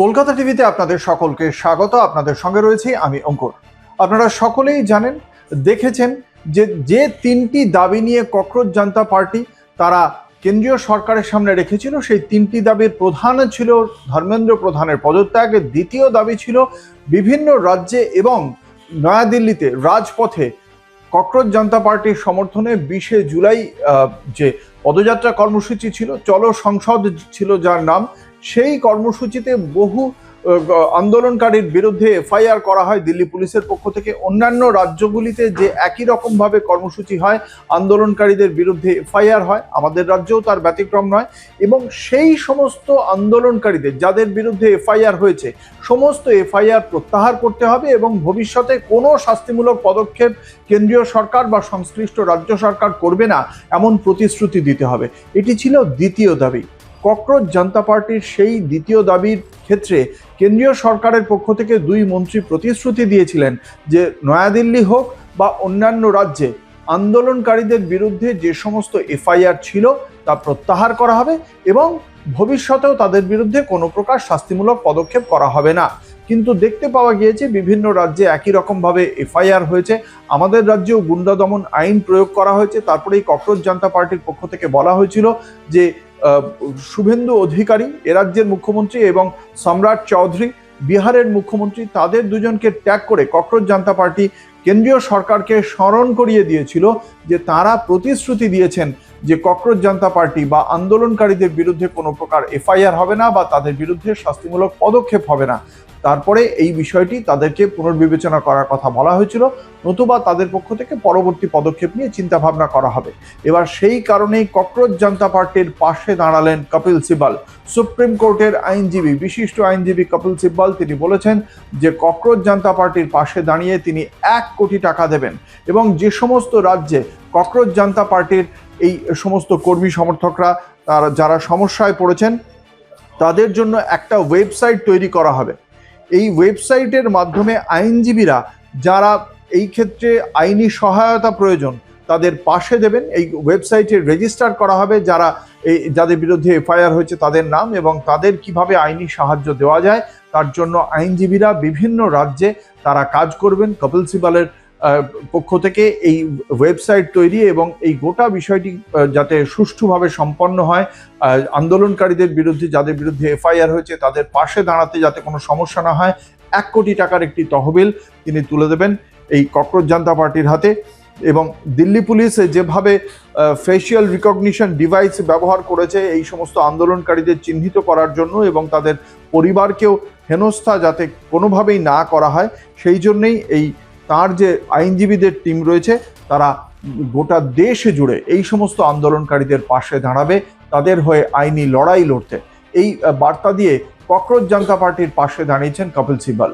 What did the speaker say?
কলকাতা টিভিতে আপনাদের সকলকে স্বাগত। আপনাদের সঙ্গে রয়েছি আমি অঙ্কুর। আপনারা সকলেই জানেন, দেখেছেন যে যে তিনটি দাবি নিয়ে ককরোচ জনতা পার্টি তারা কেন্দ্রীয় সরকারের সামনে রেখেছিল, সেই তিনটি দাবির প্রধান ছিল ধর্মেন্দ্র প্রধানের পদত্যাগ। দ্বিতীয় দাবি ছিল বিভিন্ন রাজ্যে এবং নয়াদিল্লিতে রাজপথে ককরোচ জনতা পার্টির সমর্থনে 20শে জুলাই যে পদযাত্রা কর্মসূচি ছিল, চলো সংসদ ছিল যার নাম, সেই কর্মসূচিতে বহু আন্দোলনকারীর বিরুদ্ধে এফআইআর করা হয় দিল্লি পুলিশের পক্ষ থেকে। অন্যান্য রাজ্যগুলিতে যে একই রকমভাবে কর্মসূচি হয়, আন্দোলনকারীদের বিরুদ্ধে এফআইআর হয়, আমাদের রাজ্যেও তার ব্যতিক্রম নয়। এবং সেই সমস্ত আন্দোলনকারীদের যাদের বিরুদ্ধে এফআইআর হয়েছে, সমস্ত এফআইআর প্রত্যাহার করতে হবে এবং ভবিষ্যতে কোনো শাস্তিমূলক পদক্ষেপ কেন্দ্রীয় সরকার বা সংশ্লিষ্ট রাজ্য সরকার করবে না, এমন প্রতিশ্রুতি দিতে হবে। এটি ছিল দ্বিতীয় দাবি। ককরোচ জনতা পার্টির সেই দ্বিতীয় দাবির ক্ষেত্রে কেন্দ্রীয় সরকারের পক্ষ থেকে দুই মন্ত্রী প্রতিশ্রুতি দিয়েছিলেন যে নয়াদিল্লি হোক বা অন্যান্য রাজ্যে আন্দোলনকারীদের বিরুদ্ধে যে সমস্ত এফআইআর ছিল তা প্রত্যাহার করা হবে এবং ভবিষ্যতেও তাদের বিরুদ্ধে কোনো প্রকার শাস্তিমূলক পদক্ষেপ করা হবে না। কিন্তু দেখতে পাওয়া গিয়েছে বিভিন্ন রাজ্যে একই রকমভাবে এফআইআর হয়েছে। আমাদের রাজ্যেও গুন্ডা দমন আইন প্রয়োগ করা হয়েছে। তারপরেই ককরোচ জনতা পার্টির পক্ষ থেকে বলা হয়েছিল যে শুভেন্দু অধিকারী এ রাজ্যের মুখ্যমন্ত্রী এবং সম্রাট চৌধুরী বিহারের মুখ্যমন্ত্রী, তাদের দুজনকে ত্যাগ করে ককরোচ জনতা পার্টি কেন্দ্রীয় সরকারকে স্মরণ করিয়ে দিয়েছিল যে তারা প্রতিশ্রুতি দিয়েছেন যে ককরোচ জনতা পার্টি বা আন্দোলনকারীদের বিরুদ্ধে কোনো প্রকার এফআইআর হবে না বা তাদের বিরুদ্ধে শাস্তিমূলক পদক্ষেপ হবে না। তারপরে এই বিষয়টি তাদেরকে পুনর্বিবেচনা করার কথা বলা হয়েছিল, নতুবা তাদের পক্ষ থেকে পরবর্তী পদক্ষেপ নিয়ে চিন্তা ভাবনা করা হবে। এবার সেই কারণেই ককরোচ জনতা পার্টির পাশে দাঁড়ালেন কপিল সিব্বল। সুপ্রিম কোর্টের আইনজীবী, বিশিষ্ট আইনজীবী কপিল সিব্বল তিনি বলেছেন যে ককরোচ জনতা পার্টির পাশে দাঁড়িয়ে তিনি 1 কোটি টাকা দেবেন এবং যে সমস্ত রাজ্যে ককরোচ জনতা পার্টির এই সমস্ত কর্মী সমর্থকরা তারা যারা সমস্যায় পড়েছেন তাদের জন্য একটা ওয়েবসাইট তৈরি করা হবে। এই ওয়েবসাইটের মাধ্যমে আইনজীবীরা যারা এই ক্ষেত্রে আইনি সহায়তা প্রয়োজন তাদের পাশে দেবেন। এই ওয়েবসাইটে রেজিস্টার করা হবে যাদের বিরুদ্ধে এফআইআর হয়েছে তাদের নাম এবং তাদের কিভাবে আইনি সাহায্য দেওয়া যায় তার জন্য আইনজীবীরা বিভিন্ন রাজ্যে তারা কাজ করবেন। কপিল সিব্বলের পক্ষ থেকে এই ওয়েবসাইট তৈরি এবং এই গোটা বিষয়টি যাতে সুষ্ঠুভাবে সম্পন্ন হয়, আন্দোলনকারীদের বিরুদ্ধে যাদের বিরুদ্ধে এফআইআর হয়েছে তাদের পাশে দাঁড়াতে যাতে কোনো সমস্যা না হয়, 1 কোটি টাকার একটি তহবিল তিনি তুলে দেবেন এই ককরোচ জনতা পার্টির হাতে। এবং দিল্লি পুলিশ যেভাবে ফেশিয়াল রিকগনিশন ডিভাইস ব্যবহার করেছে এই সমস্ত আন্দোলনকারীদের চিহ্নিত করার জন্য এবং তাদের পরিবারকেও হেনস্থা যাতে কোনোভাবেই না করা হয়, সেই জন্যেই তার যে আইনজীবীদের টিম রয়েছে তারা গোটা দেশে জুড়ে এই সমস্ত আন্দোলনকারীদের পাশে দাঁড়াবে, তাদের হয়ে আইনি লড়াই লড়তে। এই বার্তা দিয়ে ককরোচ জনতা পার্টির পাশে দাঁড়িয়েছেন কপিল সিব্বল।